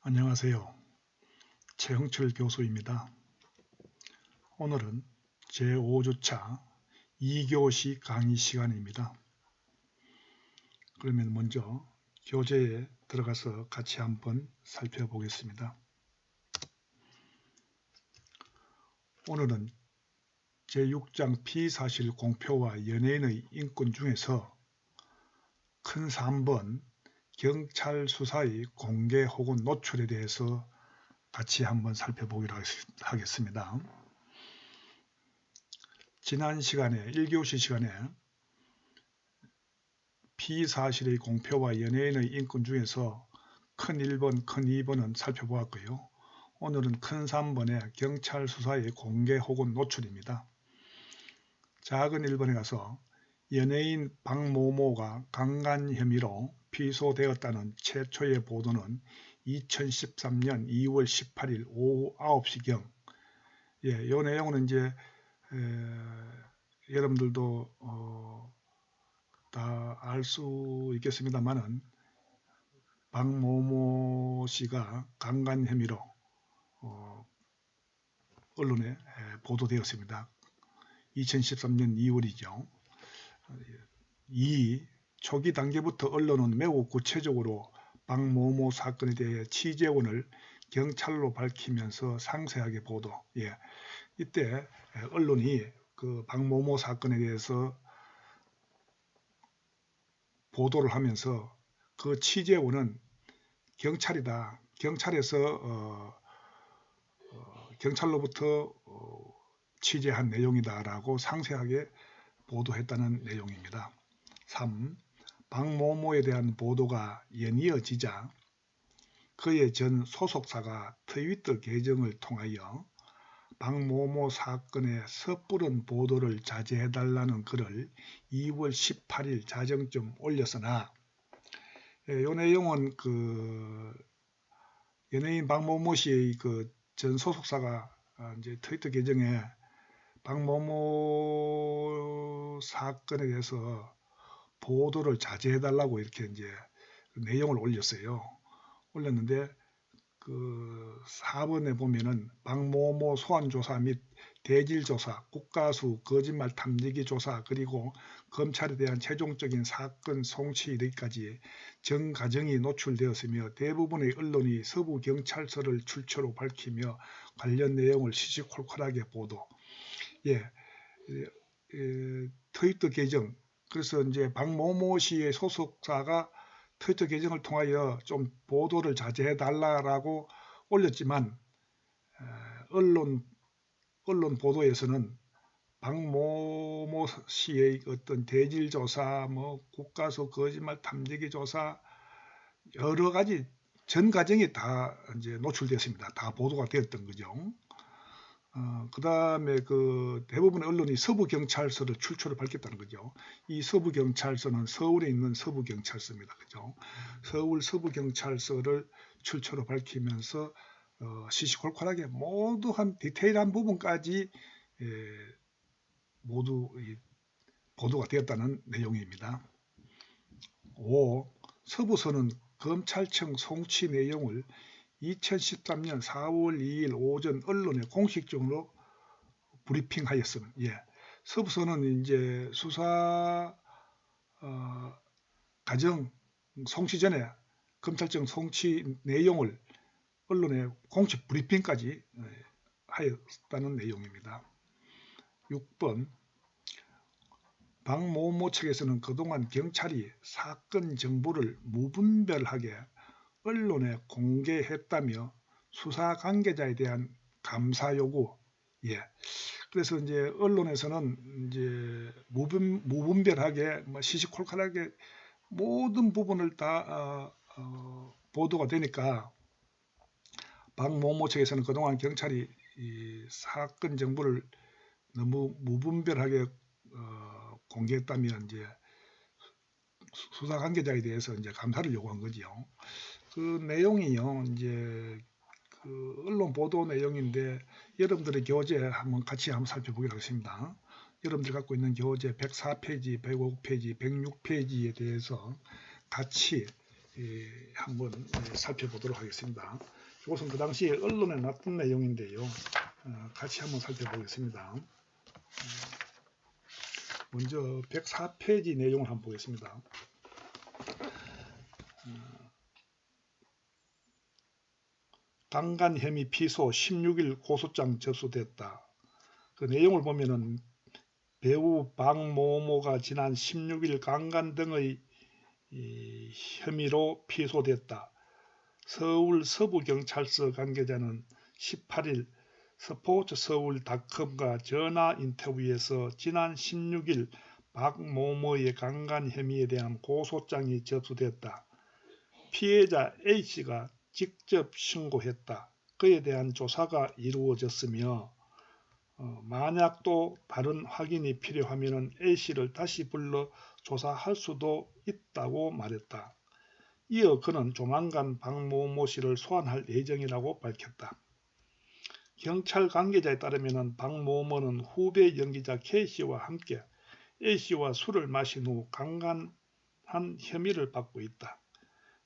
안녕하세요. 최흥철 교수입니다. 오늘은 제5주차 2교시 강의 시간입니다. 그러면 먼저 교재에 들어가서 같이 한번 살펴보겠습니다. 오늘은 제6장 피의사실 공표와 연예인의 인권 중에서 큰 3번 경찰 수사의 공개 혹은 노출에 대해서 같이 한번 살펴보기로 하겠습니다. 지난 시간에 1교시 시간에 피의사실의 공표와 연예인의 인권 중에서 큰 1번, 큰 2번은 살펴보았고요. 오늘은 큰 3번의 경찰 수사의 공개 혹은 노출입니다. 작은 1번에 가서 연예인 박모모가 강간 혐의로 피소되었다는 최초의 보도는 2013년 2월 18일 오후 9시경 이 내용은 이제 여러분들도 다 알 수 있겠습니다만은 박모모 씨가 강간 혐의로 언론에 보도되었습니다. 2013년 2월이죠. 이 초기 단계부터 언론은 매우 구체적으로 박모모 사건에 대해 취재원을 경찰로 밝히면서 상세하게 보도. 이때 언론이 그 박모모 사건에 대해서 보도를 하면서 그 취재원은 경찰이다. 경찰에서 경찰로부터 취재한 내용이다라고 상세하게 보도했다는 내용입니다. 3. 박모모에 대한 보도가 연이어지자 그의 전 소속사가 트위터 계정을 통하여 박모모 사건의 섣부른 보도를 자제해달라는 글을 2월 18일 자정쯤 올렸으나 이 내용은 그 연예인 박모모 씨의 그 전 소속사가 이제 트위터 계정에 박모모 사건에 대해서 보도를 자제해달라고 이렇게 이제 내용을 올렸어요. 올렸는데 그 4번에 보면은 박모모 소환조사 및 대질조사, 국가수 거짓말 탐지기 조사 그리고 검찰에 대한 최종적인 사건 송치 이르기까지 전 과정이 노출되었으며 대부분의 언론이 서부경찰서를 출처로 밝히며 관련 내용을 시시콜콜하게 보도. 트위터 계정, 그래서 이제 박모모 씨의 소속사가 트위터 계정을 통하여 좀 보도를 자제해달라고 올렸지만 언론 보도에서는 박모모 씨의 어떤 대질조사, 국가수 거짓말 탐지기 조사 여러 가지 전 과정이 다 이제 노출되었습니다. 다 보도가 되었던 거죠. 그 다음에 그 대부분의 언론이 서부경찰서를 출처를 밝혔다는 거죠. 이 서부경찰서는 서울에 있는 서부경찰서입니다. 그죠? 서울 서부경찰서를 출처로 밝히면서 시시콜콜하게 모두 한 디테일한 부분까지 모두 보도가 되었다는 내용입니다. 5. 서부서는 검찰청 송치 내용을 2013년 4월 2일 오전 언론에 공식적으로 브리핑하였음. 서부서는 이제 수사 과정 송치 전에 검찰청 송치 내용을 언론에 공식 브리핑까지 하였다는 내용입니다. 6번 박모모 측에서는 그동안 경찰이 사건 정보를 무분별하게 언론에 공개했다며 수사 관계자에 대한 감사 요구. 그래서 이제 언론에서는 이제 무분별하게 시시콜콜하게 모든 부분을 다 보도가 되니까 박모모 측에서는 그동안 경찰이 이 사건 정보를 너무 무분별하게 공개했다면 이제 수사 관계자에 대해서 이제 감사를 요구한 거지요. 그 내용이요, 이제 그 언론 보도 내용인데 여러분들의 교재 한번 같이 살펴보기로 하겠습니다. 여러분들 갖고 있는 교재 104페이지, 105페이지, 106페이지에 대해서 같이 한번 살펴보도록 하겠습니다. 이것은 그 당시에 언론에 났던 내용인데요. 같이 한번 살펴보겠습니다. 먼저 104페이지 내용을 한번 보겠습니다. 강간 혐의 피소 16일 고소장 접수됐다. 그 내용을 보면은 배우 박모모가 지난 16일 강간 등의 혐의로 피소됐다. 서울 서부경찰서 관계자는 18일 스포츠서울닷컴과 전화 인터뷰에서 지난 16일 박모모의 강간 혐의에 대한 고소장이 접수됐다. 피해자 A씨가 직접 신고했다. 그에 대한 조사가 이루어졌으며 만약 또 다른 확인이 필요하면 A씨를 다시 불러 조사할 수도 있다고 말했다. 이어 그는 조만간 박모모 씨를 소환할 예정이라고 밝혔다. 경찰 관계자에 따르면 박모모는 후배 연기자 K씨와 함께 A씨와 술을 마신 후 강간한 혐의를 받고 있다.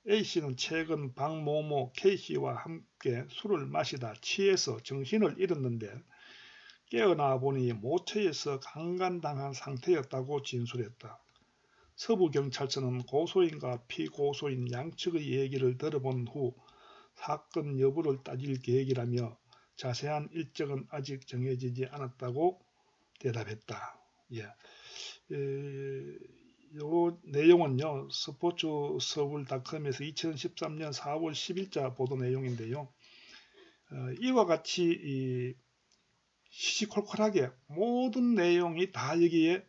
A씨는 최근 박모모 K씨와 함께 술을 마시다 취해서 정신을 잃었는데 깨어나 보니 모처에서 강간당한 상태였다고 진술했다. 서부경찰서는 고소인과 피고소인 양측의 얘기를 들어본 후 사건 여부를 따질 계획이라며 자세한 일정은 아직 정해지지 않았다고 대답했다. 요 내용은요, 스포츠서울닷컴에서 2013년 4월 10일자 보도 내용인데요. 이와 같이 시시콜콜하게 모든 내용이 다 여기에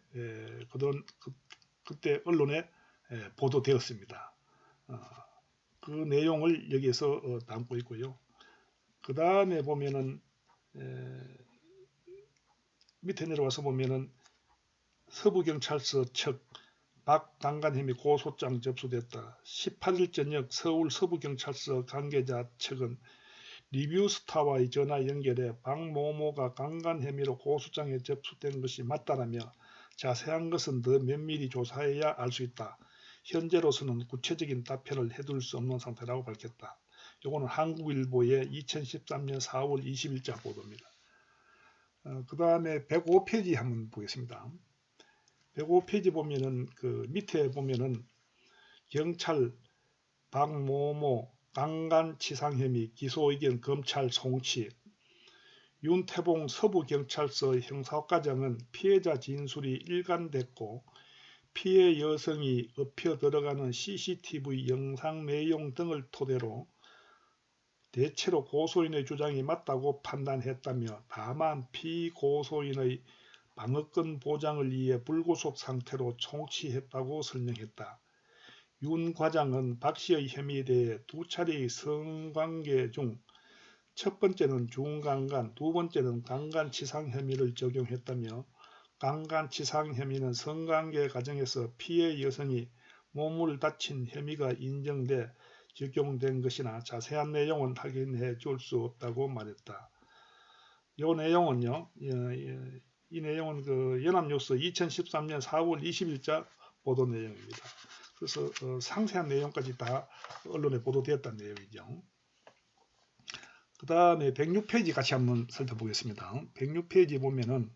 그때 언론에 보도되었습니다. 그 내용을 여기에서 담고 있고요. 그 다음에 보면은 밑에 내려와서 보면은 서부경찰서 측 박강간 혐의 고소장 접수됐다. 18일 저녁 서울 서부경찰서 관계자 측은 리뷰스타와의 전화 연결에 박모모가 강간 혐의로 고소장에 접수된 것이 맞다라며 자세한 것은 더 면밀히 조사해야 알 수 있다. 현재로서는 구체적인 답변을 해둘 수 없는 상태라고 밝혔다. 이거는 한국일보의 2013년 4월 20일자 보도입니다. 그 다음에 105페이지 한번 보겠습니다. 105페이지 보면은 그 밑에 보면은 경찰 박모모 강간치상 혐의 기소 의견 검찰 송치. 윤태봉 서부경찰서 형사과장은 피해자 진술이 일관됐고 피해 여성이 엎혀 들어가는 CCTV 영상 내용 등을 토대로 대체로 고소인의 주장이 맞다고 판단했다며 다만 피고소인의 방어권 보장을 위해 불구속 상태로 송치했다고 설명했다. 윤 과장은 박 씨의 혐의에 대해 두 차례의 성관계 중 첫 번째는 중강간, 두 번째는 강간치상 혐의를 적용했다며 강간치상 혐의는 성관계 과정에서 피해 여성이 몸을 다친 혐의가 인정돼 적용된 것이나 자세한 내용은 확인해 줄 수 없다고 말했다. 이 내용은요, 이 내용은 그 연합뉴스 2013년 4월 20일자 보도 내용입니다. 그래서 상세한 내용까지 다 언론에 보도되었다는 내용이죠. 그 다음에 106페이지 같이 한번 살펴보겠습니다. 106페이지 보면은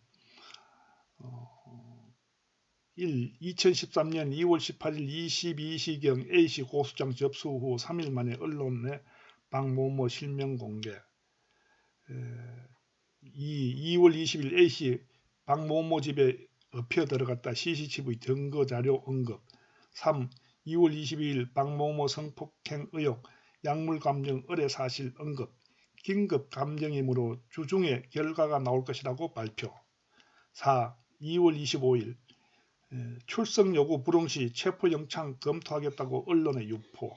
2013년 2월 18일 22시경 A씨 고소장 접수 후 3일 만에 언론에 박모모 실명 공개. 2월 20일 A씨 박모모 집에 엎혀 들어갔다 CCTV 증거 자료 언급. 3. 2월 22일 박모모 성폭행 의혹 약물 감정 의뢰 사실 언급. 긴급 감정이므로 주중에 결과가 나올 것이라고 발표. 4. 2월 25일 출석 요구 불응 시 체포영장 검토하겠다고 언론에 유포.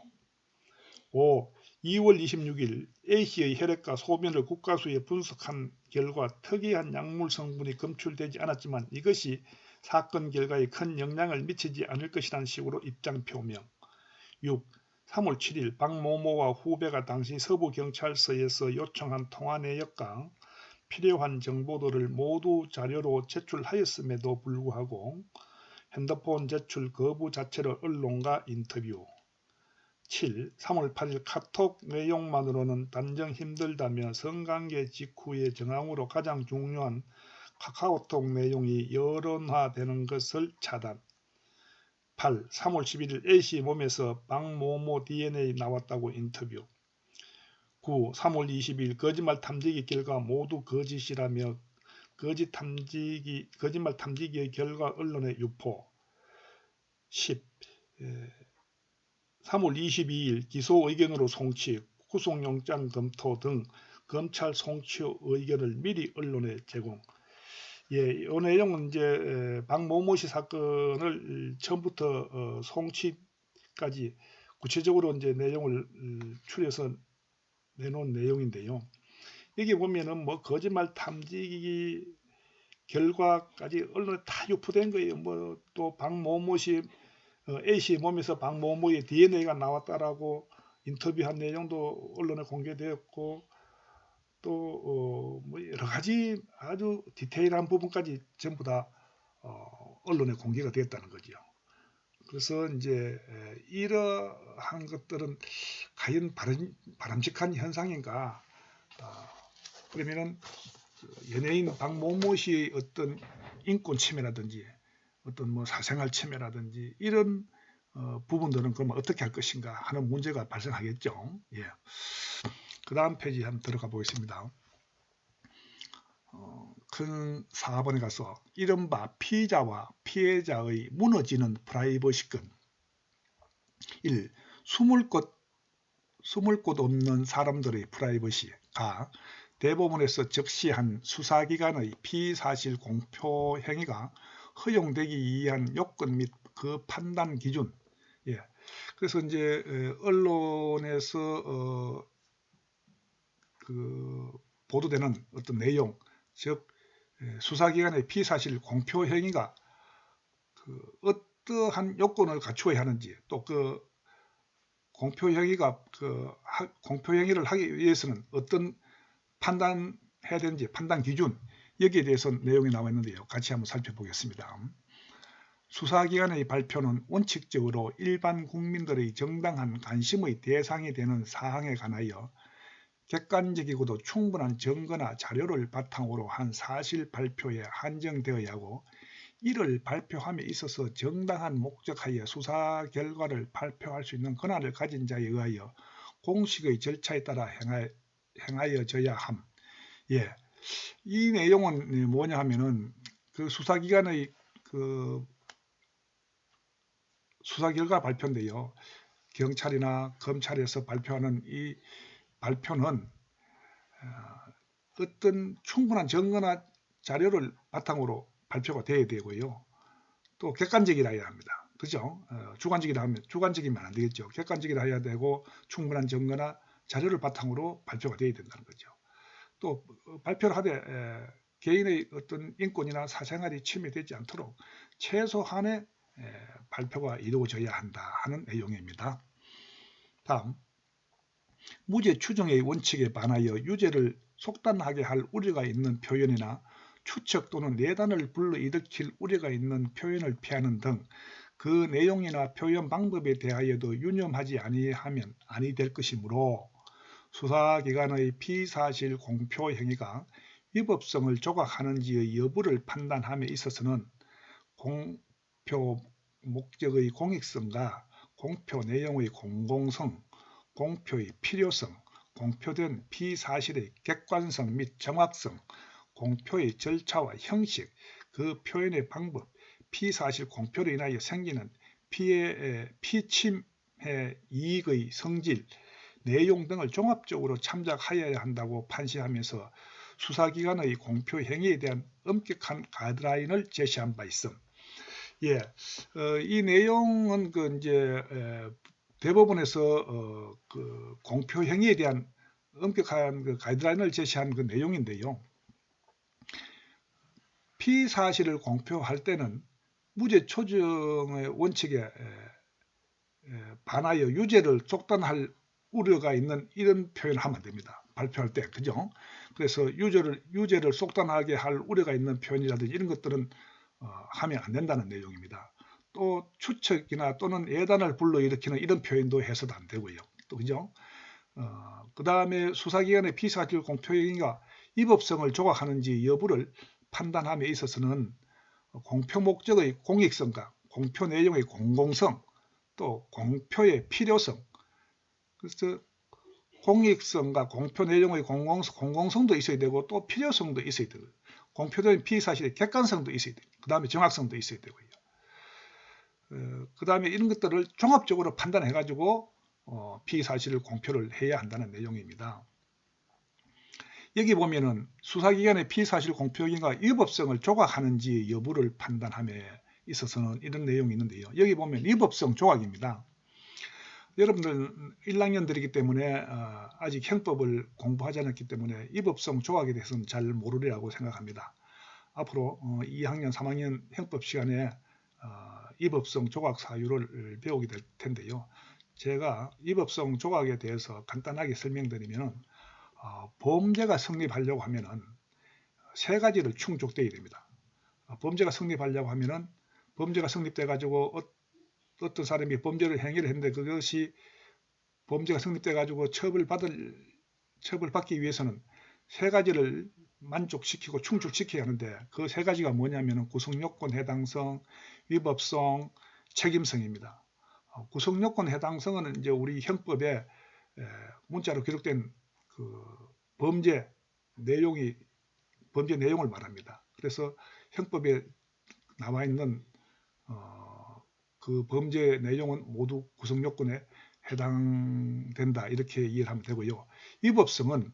5. 2월 26일 A씨의 혈액과 소변을 국가수에 분석한 결과 특이한 약물 성분이 검출되지 않았지만 이것이 사건 결과에 큰 영향을 미치지 않을 것이라는 식으로 입장 표명. 6. 3월 7일 박모모와 후배가 당시 서부경찰서에서 요청한 통화 내역과 필요한 정보들을 모두 자료로 제출하였음에도 불구하고 핸드폰 제출 거부 자체를 언론과 인터뷰. 3월 8일 카톡 내용만으로는 단정 힘들다며 성관계 직후의 정황으로 가장 중요한 카카오톡 내용이 여론화되는 것을 차단. 8. 3월 11일 A씨 몸에서 박모모 DNA 나왔다고 인터뷰. 9. 3월 20일 거짓말 탐지기 결과 모두 거짓이라며 거짓말 탐지기의 결과 언론에 유포. 10. 3월 22일 기소 의견으로 송치, 구속영장 검토 등 검찰 송치 의견을 미리 언론에 제공. 이 내용은 이제 박모모 씨 사건을 처음부터 송치까지 구체적으로 이제 내용을 추려서 내놓은 내용인데요. 여기 보면은 뭐 거짓말 탐지기 결과까지 언론에 다 유포된 거예요. 뭐 또 박모모 씨 A씨 몸에서 박모모의 DNA가 나왔다라고 인터뷰한 내용도 언론에 공개되었고 또 뭐 여러 가지 아주 디테일한 부분까지 전부 다 언론에 공개가 되었다는 거죠. 그래서 이제 이러한 것들은 과연 바람직한 현상인가? 그러면은 연예인 박모모 씨의 어떤 인권 침해라든지 어떤 뭐 사생활 침해라든지 이런 부분들은 그러면 어떻게 할 것인가 하는 문제가 발생하겠죠. 예. 그 다음 페이지 한번 들어가 보겠습니다. 큰 4번에 가서 이른바 피의자와 피해자의 무너지는 프라이버시권. 1. 숨을 곳 없는 사람들의 프라이버시가 대법원에서 적시한 수사기관의 피의사실 공표 행위가 허용되기 위한 요건 및 그 판단 기준. 예. 그래서 이제 언론에서 보도되는 어떤 내용, 즉 수사기관의 피의사실 공표 행위가 어떠한 요건을 갖추어야 하는지, 또 그 공표 행위가 공표 행위를 하기 위해서는 어떤 판단해야 되는지 판단 기준, 여기에 대해서 내용이 나와 있는데요. 같이 한번 살펴보겠습니다. 수사기관의 발표는 원칙적으로 일반 국민들의 정당한 관심의 대상이 되는 사항에 관하여 객관적이고도 충분한 증거나 자료를 바탕으로 한 사실 발표에 한정되어야 하고, 이를 발표함에 있어서 정당한 목적하에 수사 결과를 발표할 수 있는 권한을 가진 자에 의하여 공식의 절차에 따라 행하여져야 함. 예. 이 내용은 뭐냐 하면은 그 수사기관의 수사 결과 발표인데요. 경찰이나 검찰에서 발표하는 이 발표는 어떤 충분한 증거나 자료를 바탕으로 발표가 돼야 되고요. 또 객관적이라 해야 합니다. 그죠? 주관적이면 안 되겠죠. 객관적이라 해야 되고 충분한 증거나 자료를 바탕으로 발표가 돼야 된다는 거죠. 또 발표를 하되 개인의 어떤 인권이나 사생활이 침해되지 않도록 최소한의 발표가 이루어져야 한다 하는 내용입니다. 다음, 무죄 추정의 원칙에 반하여 유죄를 속단하게 할 우려가 있는 표현이나 추측 또는 내단을 불러일으킬 우려가 있는 표현을 피하는 등 그 내용이나 표현 방법에 대하여도 유념하지 아니하면 아니 될 것이므로 수사기관의 피사실 공표 행위가 위법성을 조각하는지의 여부를 판단함에 있어서는 공표 목적의 공익성과 공표 내용의 공공성, 공표의 필요성, 공표된 피사실의 객관성 및 정확성, 공표의 절차와 형식, 그 표현의 방법, 피사실 공표로 인하여 생기는 피침해 이익의 성질, 내용 등을 종합적으로 참작하여야 한다고 판시하면서 수사기관의 공표 행위에 대한 엄격한 가이드라인을 제시한 바 있음. 예, 이 내용은 이제 대법원에서 공표 행위에 대한 엄격한 가이드라인을 제시한 그 내용인데요. 피사실을 공표할 때는 무죄 초정의 원칙에 반하여 유죄를 속단할 우려가 있는 이런 표현을 하면 됩니다. 발표할 때, 그죠? 그래서 유죄를 속단하게 할 우려가 있는 표현이라든지 이런 것들은 하면 안 된다는 내용입니다. 또 추측이나 또는 예단을 불러일으키는 이런 표현도 해서도 안 되고요. 또 그죠? 그 다음에 수사기관의 피의사실 공표행위가 위법성을 조각하는지 여부를 판단함에 있어서는 공표 목적의 공익성과 공표 내용의 공공성, 또 공표의 필요성, 그래서 공익성과 공표 내용의 공공성도 있어야 되고 또 필요성도 있어야 되고 공표된 피의사실의 객관성도 있어야 되고 그 다음에 정확성도 있어야 되고요. 그 다음에 이런 것들을 종합적으로 판단해 가지고 피의사실을 공표를 해야 한다는 내용입니다. 여기 보면은 수사기관의 피의사실 공표행위가 위법성을 조각하는지 여부를 판단함에 있어서는 이런 내용이 있는데요. 여기 보면 위법성 조각입니다. 여러분들 1학년들이기 때문에 아직 형법을 공부하지 않았기 때문에 위법성 조각에 대해서는 잘 모르리라고 생각합니다. 앞으로 2학년, 3학년 형법 시간에 위법성 조각 사유를 배우게 될 텐데요. 제가 위법성 조각에 대해서 간단하게 설명드리면 범죄가 성립하려고 하면은 세 가지를 충족되어야 됩니다. 범죄가 성립하려고 하면은 범죄가 성립돼 가지고 어떤 사람이 범죄를 행위를 했는데 그것이 범죄가 성립돼 가지고 처벌받기 위해서는 세 가지를 만족시키고 충족시켜야 하는데 그 세 가지가 뭐냐면 구성요건 해당성, 위법성, 책임성입니다. 구성요건 해당성은 이제 우리 형법에 문자로 기록된 그 범죄 내용을 말합니다. 그래서 형법에 나와 있는 그 범죄 내용은 모두 구성요건에 해당된다 이렇게 이해를 하면 되고요. 위법성은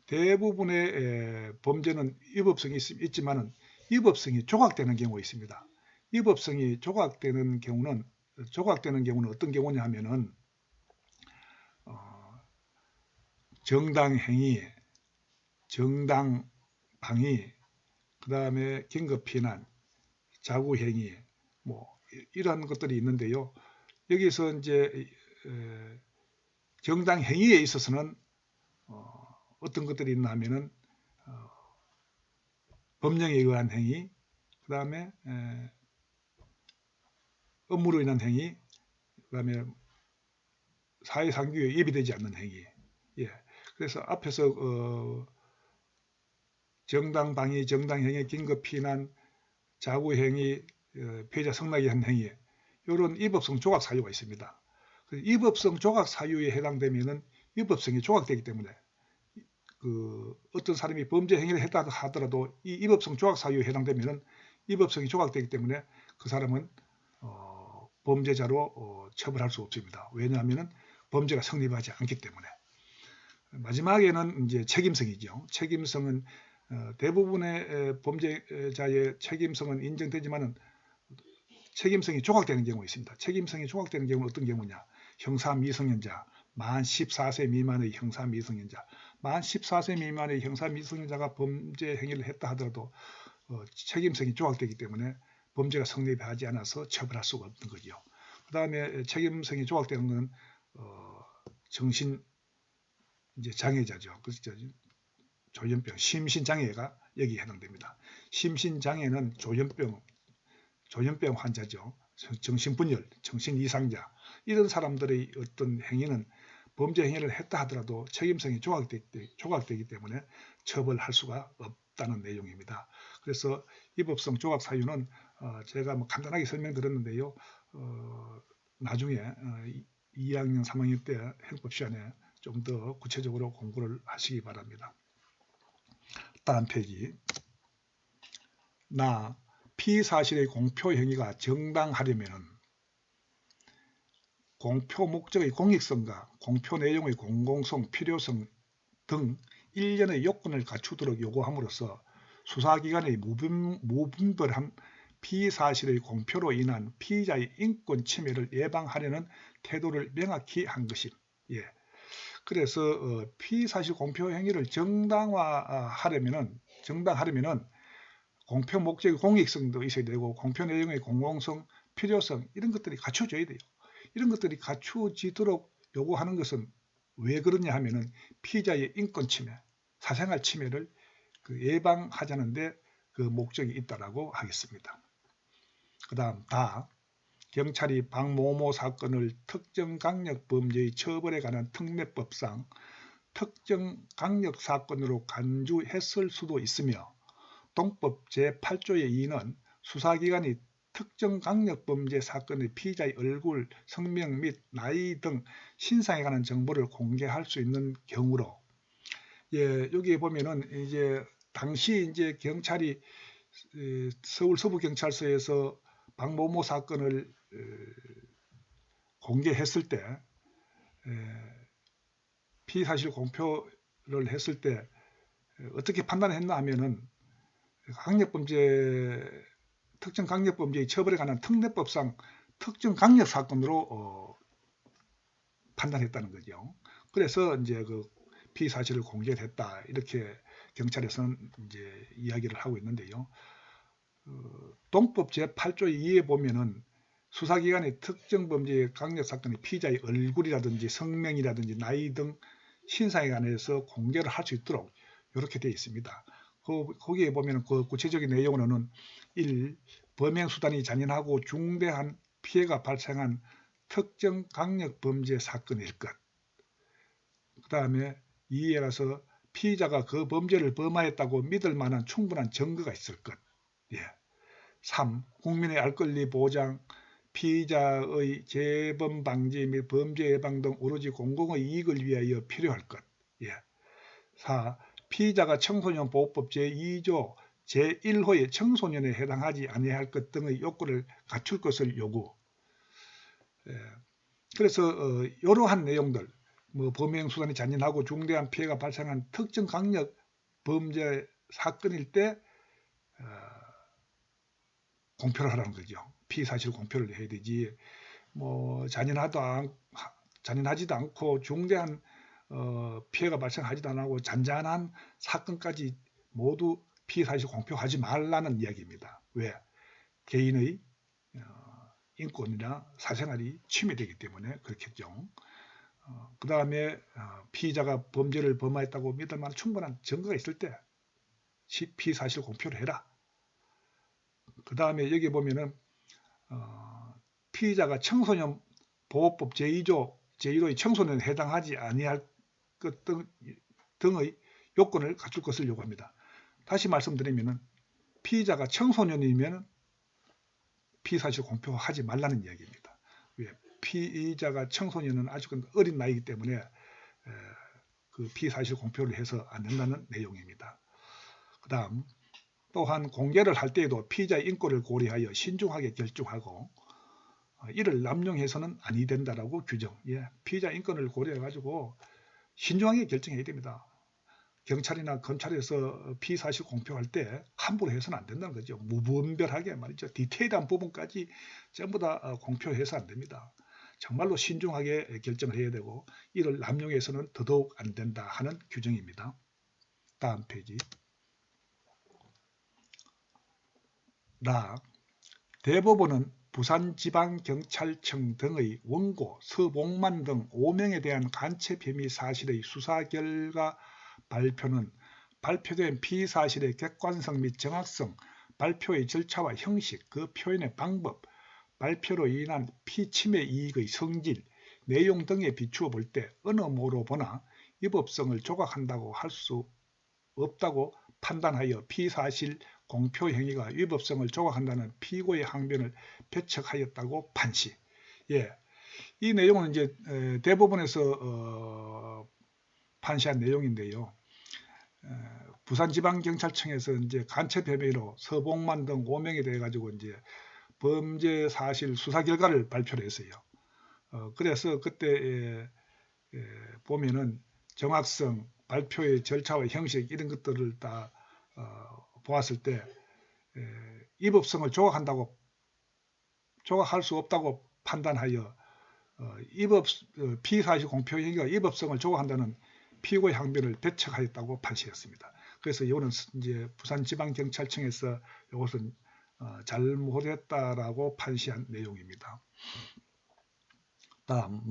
대부분의 범죄는 위법성이 있지만은 위법성이 조각되는 경우가 있습니다. 위법성이 조각되는 경우는 어떤 경우냐 하면은 정당행위, 정당방위, 그 다음에 긴급피난, 자구행위, 뭐 이러한 것들이 있는데요. 여기서 이제 정당행위에 있어서는 어떤 것들이 있나 하면은 법령에 의한 행위, 그 다음에 업무로 인한 행위, 그 다음에 사회상규에 예비되지 않는 행위. 예. 그래서 앞에서 정당방위, 정당행위, 긴급피난, 자구행위, 피해자 성락에 한 행위 이런 위법성 조각 사유가 있습니다. 위법성 조각 사유에 해당되면은 위법성이 조각되기 때문에 어떤 사람이 범죄 행위를 했다 하더라도 이 위법성 조각 사유에 해당되면은 위법성이 조각되기 때문에 그 사람은 범죄자로 처벌할 수 없습니다. 왜냐하면은 범죄가 성립하지 않기 때문에. 마지막에는 이제 책임성이죠. 책임성은 대부분의 범죄자의 책임성은 인정되지만은 책임성이 조각되는 경우가 있습니다. 책임성이 조각되는 경우는 어떤 경우냐? 형사 미성년자, 만 14세 미만의 형사 미성년자, 만 14세 미만의 형사 미성년자가 범죄 행위를 했다 하더라도 책임성이 조각되기 때문에 범죄가 성립하지 않아서 처벌할 수가 없는 거죠. 그 다음에 책임성이 조각되는 것은 정신 이제 장애자죠. 그렇죠. 조현병, 심신장애가 여기에 해당됩니다. 심신장애는 조현병 환자죠. 정신분열, 정신이상자 이런 사람들의 어떤 행위는 범죄 행위를 했다 하더라도 책임성이 조각되기 때문에 처벌할 수가 없다는 내용입니다. 그래서 위법성 조각 사유는 제가 뭐 간단하게 설명드렸는데요. 나중에 2학년, 3학년 때 형법 시간에 좀 더 구체적으로 공부를 하시기 바랍니다. 다음 페이지. 피의사실의 공표 행위가 정당하려면 공표 목적의 공익성과 공표 내용의 공공성, 필요성 등 일련의 요건을 갖추도록 요구함으로써 수사기관의 무분별한 피의사실의 공표로 인한 피의자의 인권 침해를 예방하려는 태도를 명확히 한 것임. 예. 그래서 피의사실 공표 행위를 정당하려면은 공표 목적의 공익성도 있어야 되고 공표 내용의 공공성, 필요성 이런 것들이 갖춰져야 돼요. 이런 것들이 갖추어지도록 요구하는 것은 왜 그러냐 하면은 피의자의 인권 침해, 사생활 침해를 예방하자는데 그 목적이 있다라고 하겠습니다. 그 다음 경찰이 박모모 사건을 특정 강력 범죄의 처벌에 관한 특례법상 특정 강력 사건으로 간주했을 수도 있으며 동법 제8조의 2는 수사기관이 특정 강력범죄 사건의 피의자의 얼굴, 성명 및 나이 등 신상에 관한 정보를 공개할 수 있는 경우로, 예, 여기에 보면은 이제 당시 이제 경찰이 서울 서부경찰서에서 박모모 사건을 공개했을 때, 피의 사실 공표를 했을 때 어떻게 판단했나 하면은 특정 강력범죄의 처벌에 관한 특례법상 특정 강력 사건으로 판단했다는 거죠. 그래서 이제 그 피의 사실을 공개했다, 이렇게 경찰에서는 이제 이야기를 하고 있는데요. 동법 제8조 2에 보면은 수사기관의 특정 범죄의 강력 사건의 피의자의 얼굴이라든지 성명이라든지 나이 등 신상에 관해서 공개를 할 수 있도록 이렇게 되어 있습니다. 거기에 보면 그 구체적인 내용으로는 1. 범행수단이 잔인하고 중대한 피해가 발생한 특정 강력범죄 사건일 것. 그 다음에 2에 가서 피의자가 그 범죄를 범하였다고 믿을 만한 충분한 증거가 있을 것. 예. 3. 국민의 알 권리 보장, 피의자의 재범 방지 및 범죄 예방 등 오로지 공공의 이익을 위하여 필요할 것. 예. 4. 피의자가 청소년 보호법 제2조 제1호의 청소년에 해당하지 아니할 것 등의 요건을 갖출 것을 요구. 그래서 이러한 내용들, 뭐 범행 수단이 잔인하고 중대한 피해가 발생한 특정 강력 범죄 사건일 때 공표를 하라는 거죠. 피의 사실 공표를 해야 되지. 뭐 잔인하지도 않고 중대한 피해가 발생하지도 않고 잔잔한 사건까지 모두 피의 사실 공표하지 말라는 이야기입니다. 왜? 개인의 인권이나 사생활이 침해되기 때문에 그렇겠죠. 그 다음에 피의자가 범죄를 범하였다고 믿을 만한 충분한 증거가 있을 때 피의 사실 공표를 해라. 그 다음에 여기 보면은 피의자가 청소년 보호법 제2호의 청소년에 해당하지 아니할 것 등의 요건을 갖출 것을 요구합니다. 다시 말씀드리면은 피의자가 청소년이면 피의사실 공표하지 말라는 이야기입니다. 왜? 피의자가 청소년은 아직은 어린 나이이기 때문에 그 피의사실 공표를 해서 안 된다는 내용입니다. 그 다음 또한 공개를 할 때에도 피의자의 인권을 고려하여 신중하게 결정하고 이를 남용해서는 아니 된다라고 규정. 예, 피의자 인권을 고려해가지고 신중하게 결정해야 됩니다. 경찰이나 검찰에서 피의 사실 공표할 때 함부로 해서는 안 된다는 거죠. 무분별하게 말이죠. 디테일한 부분까지 전부 다 공표해서 안 됩니다. 정말로 신중하게 결정을 해야 되고 이를 남용해서는 더더욱 안 된다 하는 규정입니다. 다음 페이지. 대법원은 부산지방경찰청 등의 원고, 서봉만 등 5명에 대한 간첩 혐의 사실의 수사 결과 발표는 발표된 피의 사실의 객관성 및 정확성, 발표의 절차와 형식, 그 표현의 방법, 발표로 인한 피침해 이익의 성질, 내용 등에 비추어 볼 때 어느 모로 보나 위법성을 조각한다고 할 수 없다고 판단하여 피의 사실 공표 행위가 위법성을 조각한다는 피고의 항변을 배척하였다고 판시. 예, 이 내용은 이제 대법원에서 판시한 내용인데요. 부산지방경찰청에서 이제 간첩 혐의로 서봉만 등 5명에 대해 가지고 이제 범죄 사실 수사 결과를 발표를 했어요. 그래서 그때 보면은 정확성, 발표의 절차와 형식 이런 것들을 다 보았을 때 위법성을 조각할 수 없다고 판단하여 피의사실 공표 행위가 위법성을 조각한다는 피고의 항변을 배척하였다고 판시했습니다. 그래서 이거는 이제 부산지방경찰청에서 이것은 잘못했다라고 판시한 내용입니다. 다음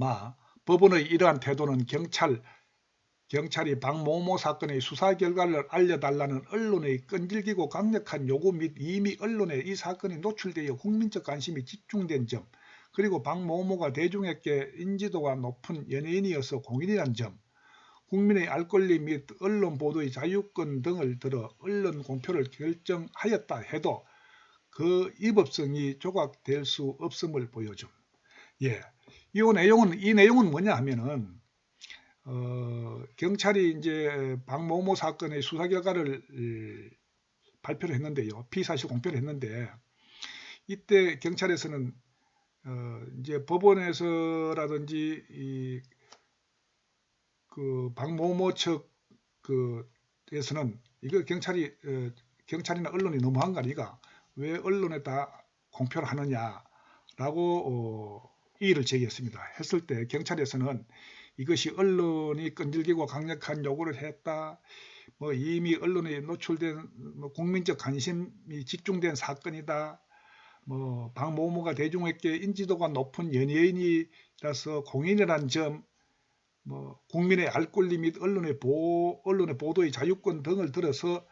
법원의 이러한 태도는 경찰이 박모모 사건의 수사 결과를 알려달라는 언론의 끈질기고 강력한 요구 및 이미 언론에 이 사건이 노출되어 국민적 관심이 집중된 점, 그리고 박모모가 대중에게 인지도가 높은 연예인이어서 공인이란 점, 국민의 알 권리 및 언론 보도의 자유권 등을 들어 언론 공표를 결정하였다 해도 그 위법성이 조각될 수 없음을 보여줌. 예, 이 내용은 뭐냐 하면은 경찰이 이제 박모모 사건의 수사 결과를 발표를 했는데요. 피의사실 공표를 했는데 이때 경찰에서는 이제 법원에서라든지 그 박모모 측 에서는 이거 경찰이나 언론이 너무한 거 아니가? 왜 언론에다 공표를 하느냐라고 이의를 제기했습니다. 했을 때 경찰에서는 이것이 언론이 끈질기고 강력한 요구를 했다. 뭐 이미 언론에 노출된 국민적 관심이 집중된 사건이다. 뭐 박모모가 대중에게 인지도가 높은 연예인이라서 공인이라는 점, 뭐 국민의 알 권리 및 언론의 보도의 자유권 등을 들어서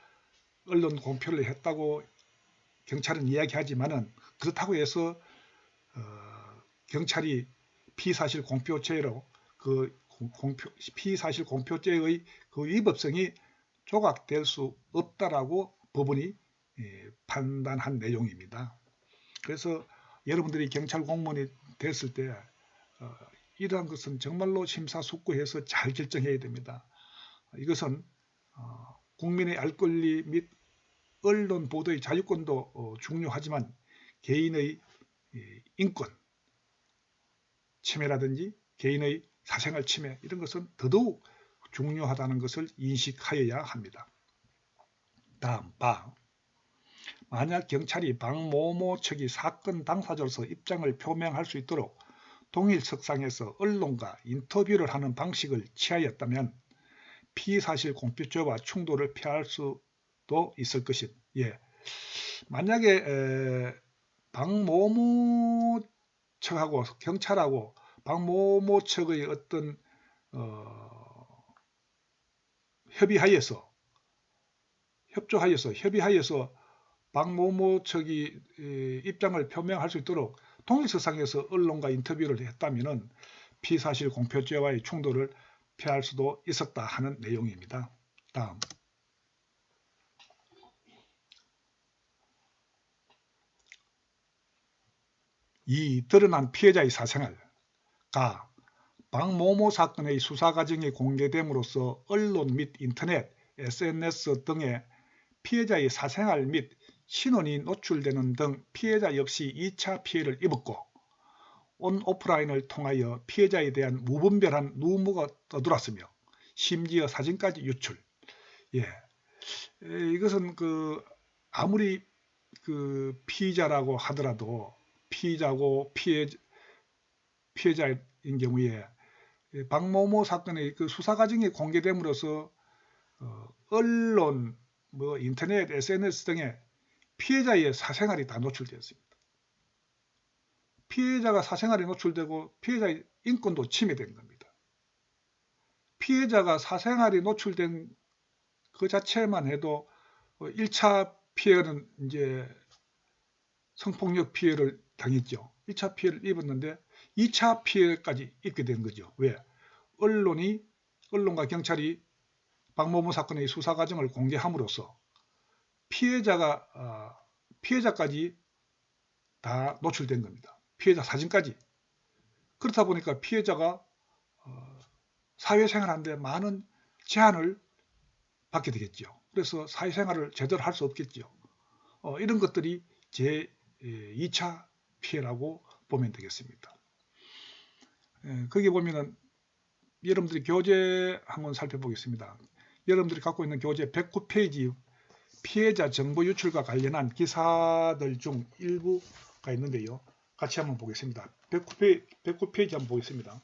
언론 공표를 했다고 경찰은 이야기하지만은 그렇다고 해서 경찰이 피의사실 공표죄로 피의사실 공표죄의 그 위법성이 조각될 수 없다라고 법원이 판단한 내용입니다. 그래서 여러분들이 경찰 공무원이 됐을 때 이러한 것은 정말로 심사숙고해서 잘 결정해야 됩니다. 이것은 국민의 알 권리 및 언론 보도의 자유권도 중요하지만 개인의 인권 침해라든지 개인의 사생활 침해 이런 것은 더더욱 중요하다는 것을 인식하여야 합니다. 다음 바. 만약 경찰이 박모모 측이 사건 당사자로서 입장을 표명할 수 있도록 동일 석상에서 언론과 인터뷰를 하는 방식을 취하였다면 피의사실 공표죄와 충돌을 피할 수도 있을 것입니다. 예. 만약에 박모모 측하고 경찰하고 박모모 측의 어떤 협조하여서 박모모 측이 입장을 표명할 수 있도록 동일석상에서 언론과 인터뷰를 했다면 피사실 공표죄와의 충돌을 피할 수도 있었다 하는 내용입니다. 다음. 이 드러난 피해자의 사생활. 가. 박모모 사건의 수사 과정이 공개됨으로써 언론 및 인터넷, SNS 등에 피해자의 사생활 및 신원이 노출되는 등 피해자 역시 2차 피해를 입었고 오프라인을 통하여 피해자에 대한 무분별한 누모가 떠돌았으며 심지어 사진까지 유출. 예, 이것은 아무리 피의자라고 하더라도 피의자고 피해자인 경우에 박모모 사건의 수사 과정이 공개됨으로써 언론, 인터넷, SNS 등에 피해자의 사생활이 다 노출되었습니다. 피해자가 사생활이 노출되고 피해자의 인권도 침해된 겁니다. 피해자가 사생활이 노출된 그 자체만 해도 1차 피해는 이제 성폭력 피해를 당했죠. 1차 피해를 입었는데 2차 피해까지 입게 된 거죠. 왜? 언론과 경찰이 박모모 사건의 수사 과정을 공개함으로써 피해자까지 다 노출된 겁니다. 피해자 사진까지. 그렇다 보니까 피해자가 사회생활하는데 많은 제한을 받게 되겠죠. 그래서 사회생활을 제대로 할 수 없겠죠. 이런 것들이 제 2차 피해라고 보면 되겠습니다. 거기 보면은 여러분들이 교재 한번 살펴보겠습니다. 여러분들이 갖고 있는 교재 109페이지 피해자 정보 유출과 관련한 기사들 중 일부가 있는데요. 같이 한번 보겠습니다. 109페이지 한번 보겠습니다.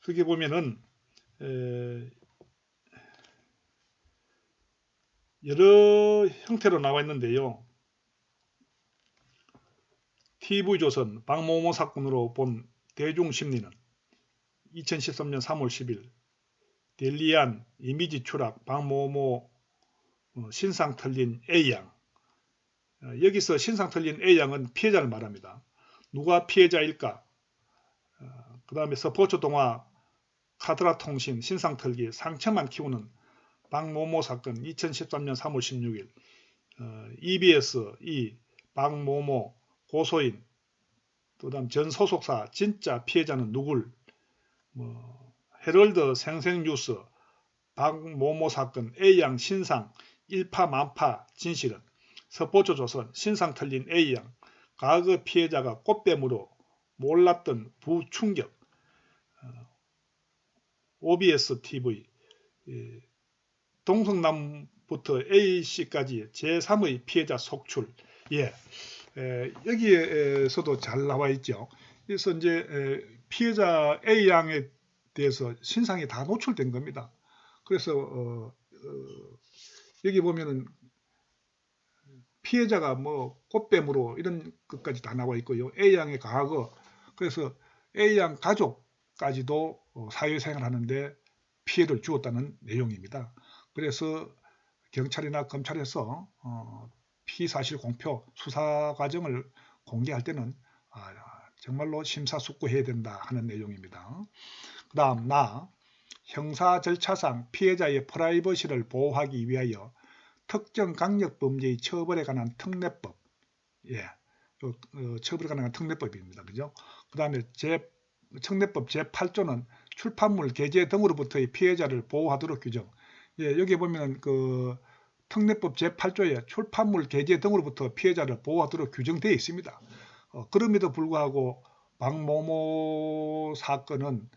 어떻게 보면은 여러 형태로 나와 있는데요. TV조선 박모모 사건으로 본 대중심리는 2013년 3월 10일 델리안 이미지 추락 박모모 신상 털린 A양. 여기서 신상 털린 A양은 피해자를 말합니다. 누가 피해자일까? 그 다음에 스포츠 동화 카드라 통신 신상 털기 상처만 키우는 박모모 사건 2013년 3월 16일 EBS 이 박모모 고소인 그 다음 전 소속사 진짜 피해자는 누굴 헤럴드 생생뉴스 박모모 사건 A양 신상 일파만파 진실은 스포츠조선 신상 털린 A양 과거 피해자가 꽃뱀으로 몰랐던 부충격 OBS TV 동성남부터 A씨까지 제3의 피해자 속출. 여기에서도 잘 나와 있죠. 그래서 이제 피해자 A양에 대해서 신상이 다 노출된 겁니다. 그래서 여기 보면은 피해자가 뭐 꽃뱀으로 이런 것까지 다 나와 있고요. A양의 과거, 그래서 A양 가족까지도 사회생활 하는데 피해를 주었다는 내용입니다. 그래서 경찰이나 검찰에서 피사실 공표 수사 과정을 공개할 때는 정말로 심사숙고해야 된다 하는 내용입니다. 그 다음 형사 절차상 피해자의 프라이버시를 보호하기 위하여 특정 강력범죄의 처벌에 관한 특례법, 처벌에 관한 특례법입니다. 그죠? 그 다음에 특례법 제8조는 출판물, 게재 등으로부터의 피해자를 보호하도록 규정. 여기 보면 그 특례법 제8조에 출판물, 게재 등으로부터 피해자를 보호하도록 규정되어 있습니다. 그럼에도 불구하고 박모모 사건은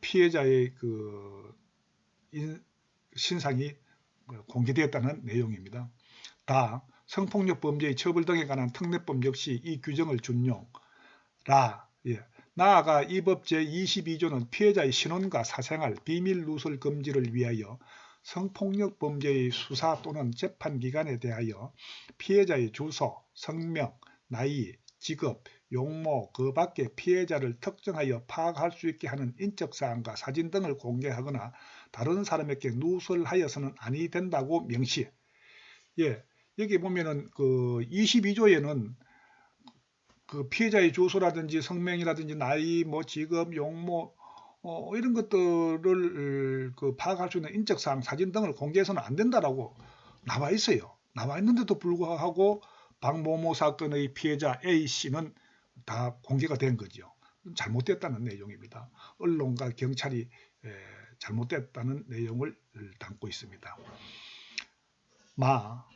피해자의 그 신상이 공개되었다는 내용입니다. 성폭력 범죄의 처벌 등에 관한 특례법 역시 이 규정을 준용. 나아가 이 법 제22조는 피해자의 신원과 사생활, 비밀 누설 금지를 위하여 성폭력 범죄의 수사 또는 재판 기간에 대하여 피해자의 주소, 성명, 나이, 직업, 용모, 그 밖에 피해자를 특정하여 파악할 수 있게 하는 인적사항과 사진 등을 공개하거나 다른 사람에게 누설하여서는 아니 된다고 명시. 여기 보면은 그 22조에는 그 피해자의 주소라든지 성명이라든지 나이, 직업, 용모 이런 것들을 그 파악할 수 있는 인적사항, 사진 등을 공개해서는 안 된다라고 나와 있어요. 나와 있는데도 불구하고 박모모 사건의 피해자 A씨는 다 공개가 된 거죠. 잘못됐다는 내용입니다. 언론과 경찰이 잘못됐다는 내용을 담고 있습니다.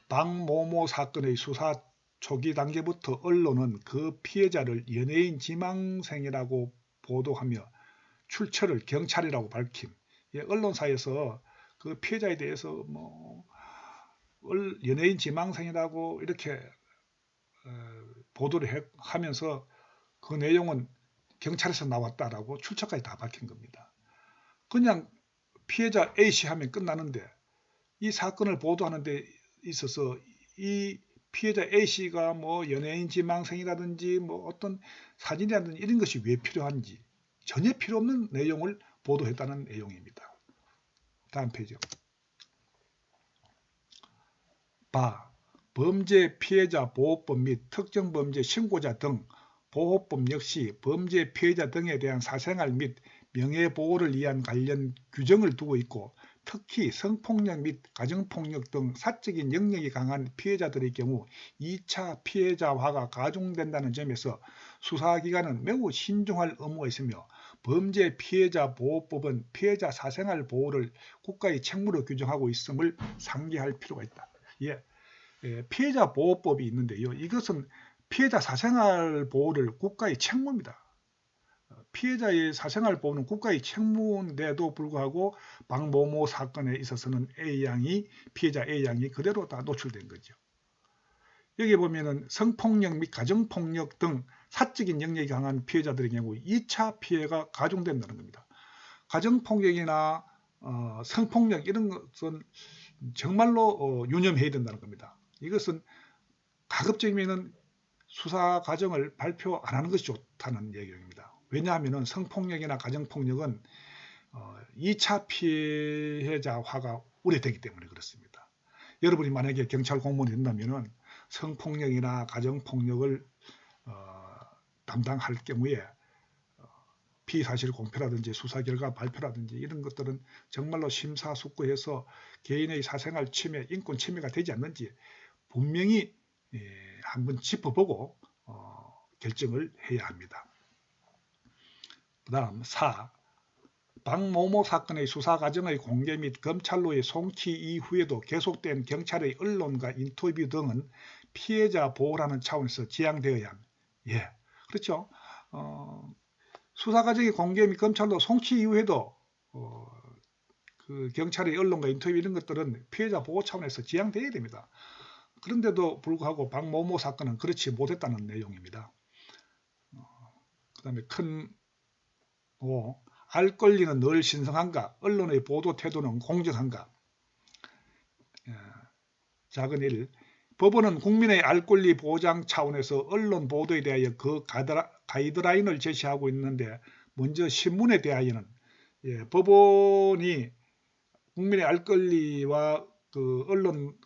박모모 사건의 수사 초기 단계부터 언론은 그 피해자를 연예인 지망생이라고 보도하며 출처를 경찰이라고 밝힘. 언론사에서 그 피해자에 대해서 연예인 지망생이라고 이렇게 보도를 하면서 그 내용은 경찰에서 나왔다라고 출처까지 다 밝힌 겁니다. 그냥 피해자 A씨 하면 끝나는데 이 사건을 보도하는 데 있어서 이 피해자 A씨가 연예인 지망생이라든지 어떤 사진이라든지 이런 것이 왜 필요한지 전혀 필요 없는 내용을 보도했다는 내용입니다. 다음 페이지. 범죄 피해자 보호법 및 특정 범죄 신고자 등 보호법 역시 범죄 피해자 등에 대한 사생활 및 명예보호를 위한 관련 규정을 두고 있고 특히 성폭력 및 가정폭력 등 사적인 영역이 강한 피해자들의 경우 2차 피해자화가 가중된다는 점에서 수사기관은 매우 신중할 의무가 있으며 범죄 피해자 보호법은 피해자 사생활 보호를 국가의 책무로 규정하고 있음을 상기할 필요가 있다. 피해자 보호법이 있는데요. 이것은 피해자 사생활 보호를 국가의 책무입니다. 피해자의 사생활 보호는 국가의 책무인데도 불구하고 박모모 사건에 있어서는 피해자 A양이 그대로 다 노출된 거죠. 여기 보면은 성폭력 및 가정폭력 등 사적인 영역이 강한 피해자들의 경우 2차 피해가 가중된다는 겁니다. 가정폭력이나 성폭력 이런 것은 정말로 유념해야 된다는 겁니다. 이것은 가급적이면 수사 과정을 발표 안 하는 것이 좋다는 얘기입니다. 왜냐하면 성폭력이나 가정폭력은 2차 피해자화가 우려되기 때문에 그렇습니다. 여러분이 만약에 경찰 공무원이 된다면 성폭력이나 가정폭력을 담당할 경우에 피의사실 공표라든지 수사 결과 발표라든지 이런 것들은 정말로 심사숙고해서 개인의 사생활 침해, 인권 침해가 되지 않는지 분명히 한번 짚어보고 결정을 해야 합니다. 그 다음 4. 박모모 사건의 수사 과정의 공개 및 검찰로의 송치 이후에도 계속된 경찰의 언론과 인터뷰 등은 피해자 보호라는 차원에서 지양되어야 합니다. 예, 그렇죠. 수사 과정의 공개 및 검찰로 송치 이후에도 그 경찰의 언론과 인터뷰 이런 것들은 피해자 보호 차원에서 지양되어야 됩니다. 그런데도 불구하고 박모모 사건은 그렇지 못했다는 내용입니다. 그 다음에 큰 5. 알 권리는 늘 신성한가? 언론의 보도 태도는 공정한가? 작은 1. 법원은 국민의 알 권리 보장 차원에서 언론 보도에 대하여 그 가이드라인을 제시하고 있는데 먼저 신문에 대하여는 법원이 국민의 알 권리와 그 언론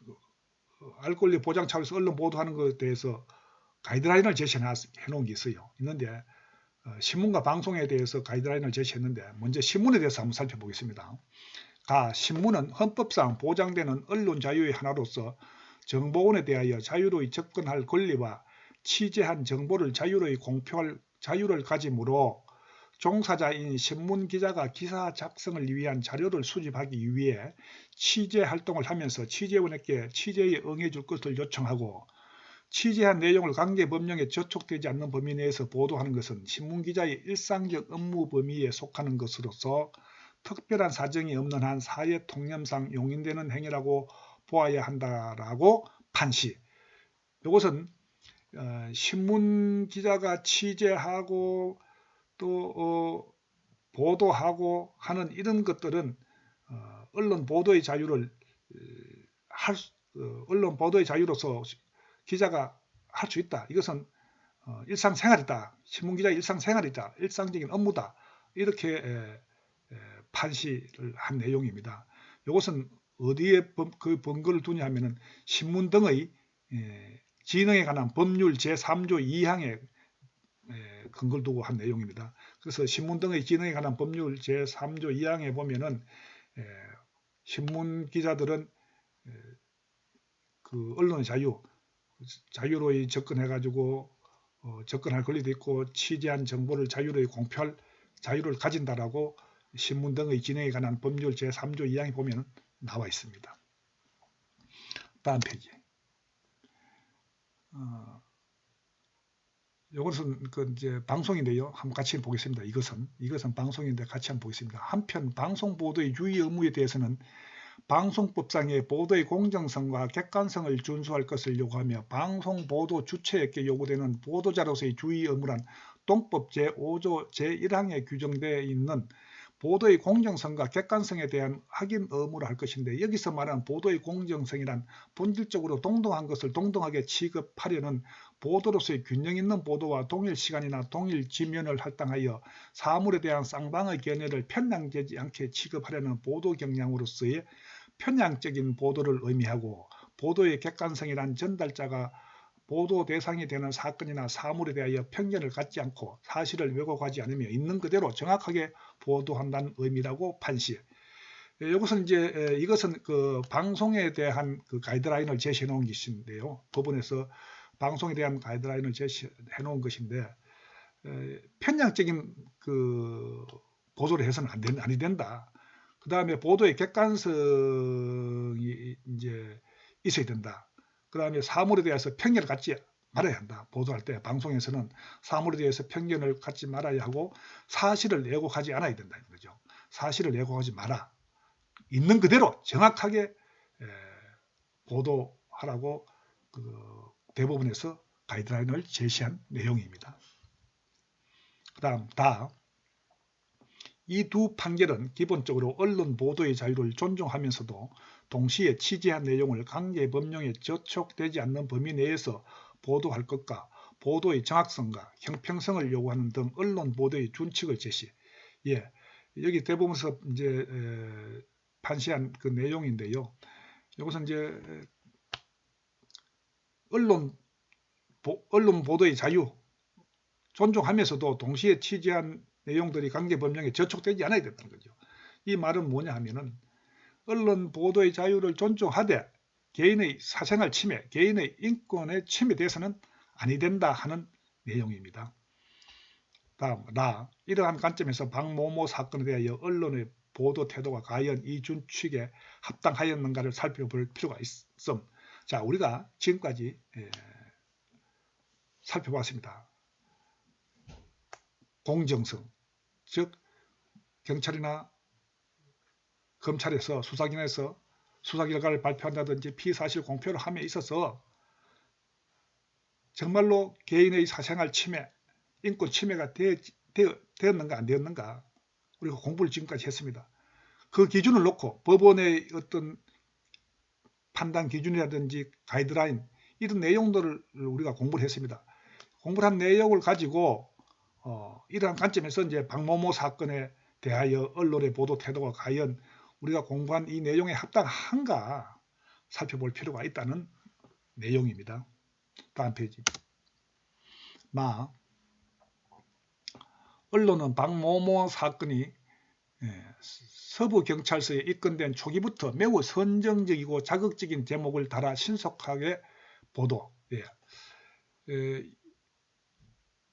알 권리 보장 차원에서 언론 보도하는 것에 대해서 가이드라인을 제시해 놓은 게 있어요. 있는데 신문과 방송에 대해서 가이드라인을 제시했는데 먼저 신문에 대해서 한번 살펴보겠습니다. 신문은 헌법상 보장되는 언론 자유의 하나로서 정보원에 대하여 자유로이 접근할 권리와 취재한 정보를 자유로이 공표할 자유를 가지므로 종사자인 신문기자가 기사 작성을 위한 자료를 수집하기 위해 취재활동을 하면서 취재원에게 취재에 응해줄 것을 요청하고 취재한 내용을 관계법령에 저촉되지 않는 범위 내에서 보도하는 것은 신문기자의 일상적 업무 범위에 속하는 것으로서 특별한 사정이 없는 한 사회 통념상 용인되는 행위라고 보아야 한다라고 판시. 이것은 신문기자가 취재하고 또 보도하고 하는 이런 것들은 언론 보도의 자유를 언론 보도의 자유로서 기자가 할 수 있다. 이것은 일상생활이다. 신문기자의 일상생활이다. 일상적인 업무다. 이렇게 판시를 한 내용입니다. 이것은 어디에 그 근거를 두냐 하면은 신문 등의 기능에 관한 법률 제3조 2항에 근거를 두고 한 내용입니다. 그래서 신문 등의 기능에 관한 법률 제3조 2항에 보면은 신문 기자들은 그 언론의 자유로이 접근해가지고 접근할 권리도 있고 취재한 정보를 자유로이 공표할 자유를 가진다라고 신문 등의 기능에 관한 법률 제3조 2항에 보면 나와 있습니다. 다음 페이지. 이것은 이제 방송인데요. 한번 같이 보겠습니다. 이것은 방송인데 같이 한번 보겠습니다. 한편 방송 보도의 유의 의무에 대해서는 방송법상의 보도의 공정성과 객관성을 준수할 것을 요구하며 방송 보도 주체에게 요구되는 보도자로서의 주의 의무란 동법 제5조 제1항에 규정되어 있는 보도의 공정성과 객관성에 대한 확인 의무를 할 것인데 여기서 말하는 보도의 공정성이란 본질적으로 동등한 것을 동등하게 취급하려는 보도로서의 균형 있는 보도와 동일 시간이나 동일 지면을 할당하여 사물에 대한 쌍방의 견해를 편향되지 않게 취급하려는 보도 경향으로서의 편향적인 보도를 의미하고 보도의 객관성이란 전달자가 보도 대상이 되는 사건이나 사물에 대하여 편견을 갖지 않고 사실을 왜곡하지 않으며 있는 그대로 정확하게 보도한다는 의미라고 판시. 이것은 이것은 그 방송에 대한 그 가이드라인을 제시해 놓은 것인데요. 법원에서 방송에 대한 가이드라인을 제시해 놓은 것인데 편향적인 그 보도를 해서는 아니 된다. 그 다음에 보도의 객관성이 이제 있어야 된다. 그 다음에 사물에 대해서 편견을 갖지 말아야 한다. 보도할 때 방송에서는 사물에 대해서 편견을 갖지 말아야 하고 사실을 왜곡하지 않아야 된다. 그죠? 사실을 왜곡하지 마라. 있는 그대로 정확하게 보도하라고 그 대법원에서 가이드라인을 제시한 내용입니다. 그 다음 이 두 판결은 기본적으로 언론 보도의 자유를 존중하면서도 동시에 취재한 내용을 강제법령에 저촉되지 않는 범위 내에서 보도할 것과 보도의 정확성과 형평성을 요구하는 등 언론 보도의 준칙을 제시. 예, 여기 대법원에서 이제 판시한 그 내용인데요. 이것은 이제 언론 보도의 자유 존중하면서도 동시에 취재한 내용들이 관계법령에 저촉되지 않아야 된다는 거죠. 이 말은 뭐냐 하면은 언론 보도의 자유를 존중하되 개인의 사생활 침해, 개인의 인권의 침해 대해서는 아니 된다 하는 내용입니다. 다음, 이러한 관점에서 박모모 사건에 대하여 언론의 보도 태도가 과연 이 준칙에 합당하였는가를 살펴볼 필요가 있음. 자, 우리가 지금까지 살펴봤습니다. 공정성, 즉 경찰이나 검찰에서 수사기관에서 수사 결과를 발표한다든지 피사실 공표를 함에 있어서 정말로 개인의 사생활 침해, 인권 침해가 되었는가 안 되었는가 우리가 공부를 지금까지 했습니다. 그 기준을 놓고 법원의 어떤 판단 기준이라든지 가이드라인 이런 내용들을 우리가 공부를 했습니다. 공부를 한 내용을 가지고 이러한 관점에서 이제 박모모 사건에 대하여 언론의 보도 태도가 과연 우리가 공부한 이 내용에 합당한가 살펴볼 필요가 있다는 내용입니다. 다음 페이지. 언론은 박모모 사건이 서부경찰서에 입건된 초기부터 매우 선정적이고 자극적인 제목을 달아 신속하게 보도.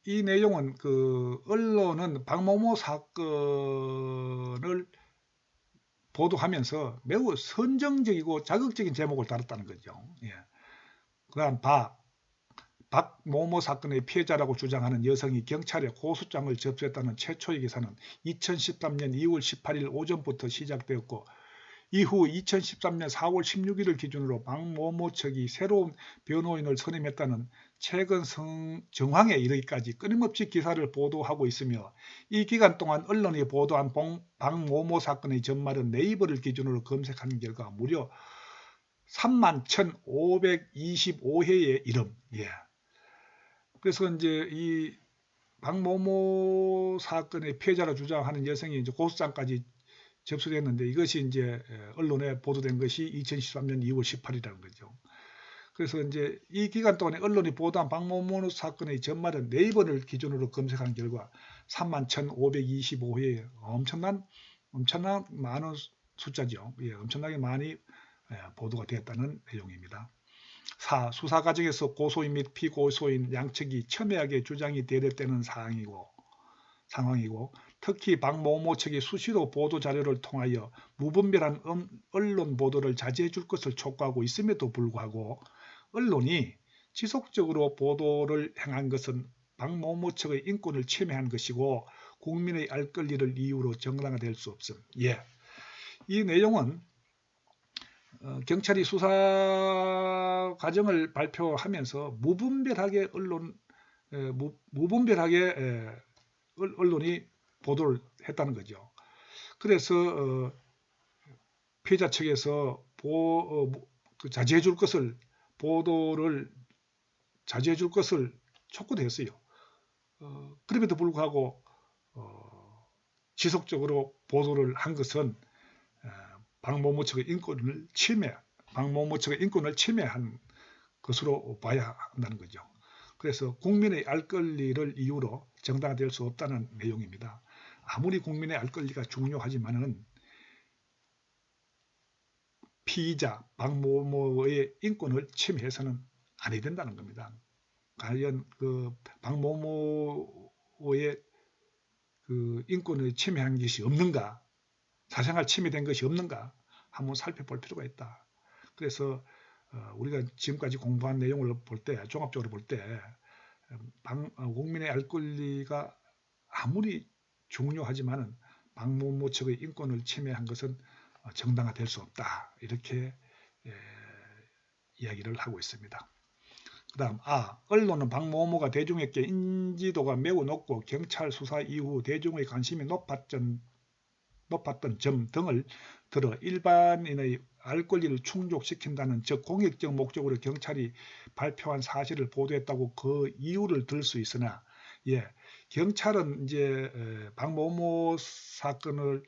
이 내용은 언론은 박모모 사건을 보도하면서 매우 선정적이고 자극적인 제목을 달았다는 거죠. 그 다음 박모모 사건의 피해자라고 주장하는 여성이 경찰에 고소장을 접수했다는 최초의 기사는 2013년 2월 18일 오전부터 시작되었고 이후 2013년 4월 16일을 기준으로 박모모 측이 새로운 변호인을 선임했다는 최근 정황에 이르기까지 끊임없이 기사를 보도하고 있으며 이 기간 동안 언론이 보도한 박모모 사건의 전말은 네이버를 기준으로 검색하는 결과 무려 31,525회에 이름. 그래서 이제 이 박모모 사건의 피해자로 주장하는 여성이 이제 고소장까지 접수됐는데 이것이 이제 언론에 보도된 것이 2013년 2월 18일이라는 거죠. 그래서 이제 이 기간 동안에 언론이 보도한 박모모 사건의 전말은 네이버를 기준으로 검색한 결과 31,525회 엄청난 많은 숫자죠. 엄청나게 많이 보도가 되었다는 내용입니다. 수사 과정에서 고소인 및 피고소인 양측이 첨예하게 주장이 대립되는 상황이고 특히 박모모 측이 수시로 보도자료를 통하여 무분별한 언론 보도를 자제해 줄 것을 촉구하고 있음에도 불구하고 언론이 지속적으로 보도를 행한 것은 박모모 측의 인권을 침해한 것이고 국민의 알 권리를 이유로 정당화될 수 없음. 이 내용은 경찰이 수사 과정을 발표하면서 무분별하게 언론이 보도를 했다는 거죠. 그래서 피해자 측에서 자제해 줄 것을 보도를 자제해 줄 것을 촉구도 했어요. 그럼에도 불구하고 지속적으로 보도를 한 것은 박모모 측의 인권을 침해한 것으로 봐야 한다는 거죠. 그래서 국민의 알 권리를 이유로 정당화될 수 없다는 내용입니다. 아무리 국민의 알 권리가 중요하지만은 피의자 박모모의 인권을 침해해서는 아니 된다는 겁니다. 과연 박모모의 인권을 침해한 것이 없는가, 사생활 침해된 것이 없는가 한번 살펴볼 필요가 있다. 그래서 우리가 지금까지 공부한 내용을 볼 때, 종합적으로 볼 때 국민의 알 권리가 아무리 중요하지만은 박모모 측의 인권을 침해한 것은 정당화될 수 없다. 이렇게 이야기를 하고 있습니다. 그 다음 언론은 박모모가 대중에게 인지도가 매우 높고 경찰 수사 이후 대중의 관심이 높았던 높았던 점 등을 들어 일반인의 알 권리를 충족시킨다는 즉 공익적 목적으로 경찰이 발표한 사실을 보도했다고 그 이유를 들 수 있으나 경찰은 이제 박모모 사건을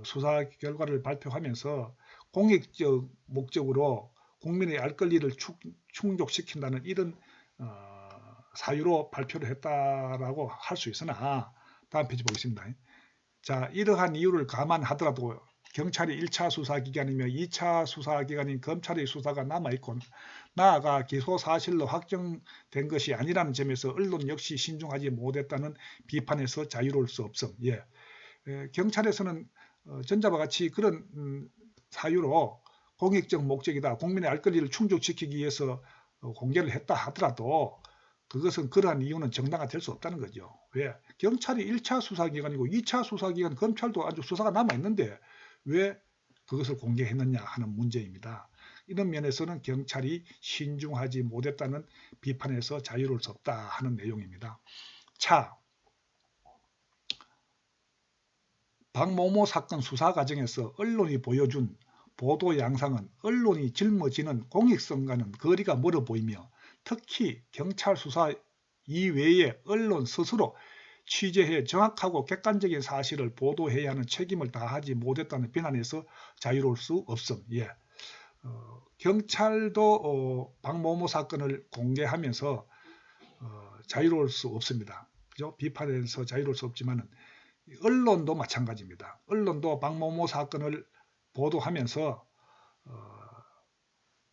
수사 결과를 발표하면서 공익적 목적으로 국민의 알 권리를 충족시킨다는 이런 사유로 발표를 했다라고 할 수 있으나 다음 페이지 보겠습니다. 자, 이러한 이유를 감안하더라도 경찰이 1차 수사기관이며 2차 수사기관인 검찰의 수사가 남아있고 나아가 기소 사실로 확정된 것이 아니라는 점에서 언론 역시 신중하지 못했다는 비판에서 자유로울 수 없음. 경찰에서는 전자와 같이 그런 사유로 공익적 목적이다. 국민의 알 권리를 충족시키기 위해서 공개를 했다 하더라도 그것은 그러한 이유는 정당화될 수 없다는 거죠. 왜? 경찰이 1차 수사기관이고 2차 수사기관 검찰도 아주 수사가 남아있는데 왜 그것을 공개했느냐 하는 문제입니다. 이런 면에서는 경찰이 신중하지 못했다는 비판에서 자유로울 수 없다 하는 내용입니다. 차, 박모모 사건 수사 과정에서 언론이 보여준 보도 양상은 언론이 짊어지는 공익성과는 거리가 멀어 보이며 특히 경찰 수사 이외에 언론 스스로 취재해 정확하고 객관적인 사실을 보도해야 하는 책임을 다하지 못했다는 비난에서 자유로울 수 없음. 경찰도 박모모 사건을 공개하면서 자유로울 수 없습니다. 그죠? 비판에서 자유로울 수 없지만 언론도 마찬가지입니다. 언론도 박모모 사건을 보도하면서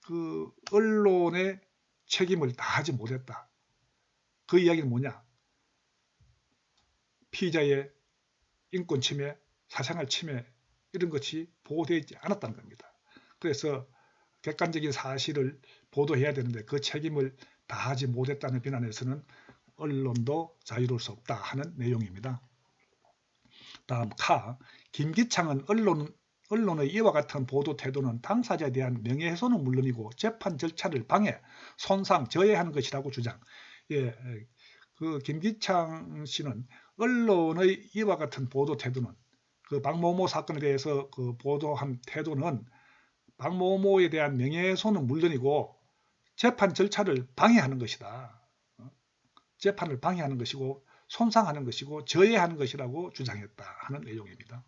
그 언론의 책임을 다하지 못했다. 그 이야기는 뭐냐? 피의자의 인권 침해, 사생활 침해 이런 것이 보호되지 않았다는 겁니다. 그래서 객관적인 사실을 보도해야 되는데 그 책임을 다하지 못했다는 비난에서는 언론도 자유로울 수 없다 하는 내용입니다. 다음 카, 김기창은 언론의 이와 같은 보도 태도는 당사자에 대한 명예훼손은 물론이고 재판 절차를 방해, 손상, 저해하는 것이라고 주장. 그 김기창 씨는 언론의 이와 같은 보도 태도는 그 박모모 사건에 대해서 그 보도한 태도는 박모모에 대한 명예훼손은 물론이고 재판 절차를 방해하는 것이다. 재판을 방해하는 것이고 손상하는 것이고 저해하는 것이라고 주장했다 하는 내용입니다.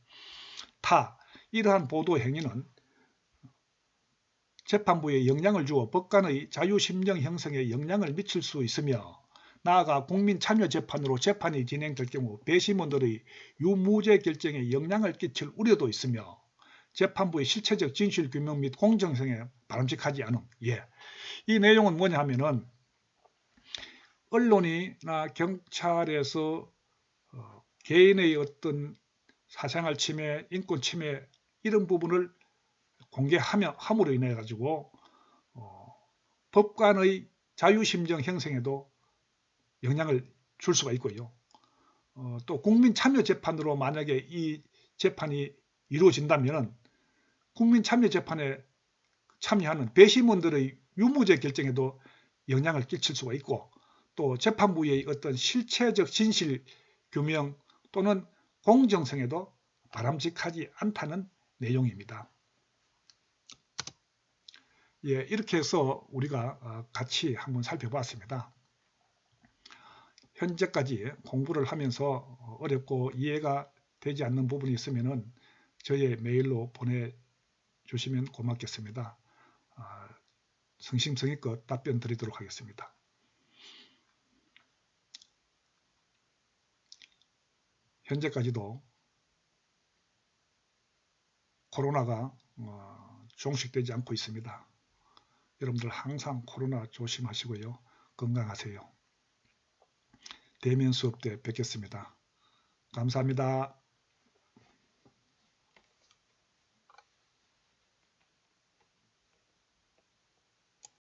타, 이러한 보도 행위는 재판부에 영향을 주어 법관의 자유심정 형성에 영향을 미칠 수 있으며 나아가 국민참여재판으로 재판이 진행될 경우 배심원들의 유무죄 결정에 영향을 끼칠 우려도 있으며 재판부의 실체적 진실규명 및 공정성에 바람직하지 않음. 이 내용은 뭐냐 하면은 언론이나 경찰에서 개인의 어떤 사생활 침해, 인권 침해 이런 부분을 공개함으로 인해 가지고 법관의 자유심정 형성에도 영향을 줄 수가 있고요. 또 국민참여재판으로 만약에 이 재판이 이루어진다면 국민참여재판에 참여하는 배심원들의 유무죄 결정에도 영향을 끼칠 수가 있고 또 재판부의 어떤 실체적 진실 규명 또는 공정성에도 바람직하지 않다는 내용입니다. 이렇게 해서 우리가 같이 한번 살펴봤습니다. 현재까지 공부를 하면서 어렵고 이해가 되지 않는 부분이 있으면 저의 메일로 보내주시면 고맙겠습니다. 성심성의껏 답변 드리도록 하겠습니다. 현재까지도 코로나가 종식되지 않고 있습니다. 여러분들 항상 코로나 조심하시고요. 건강하세요. 대면 수업 때 뵙겠습니다. 감사합니다.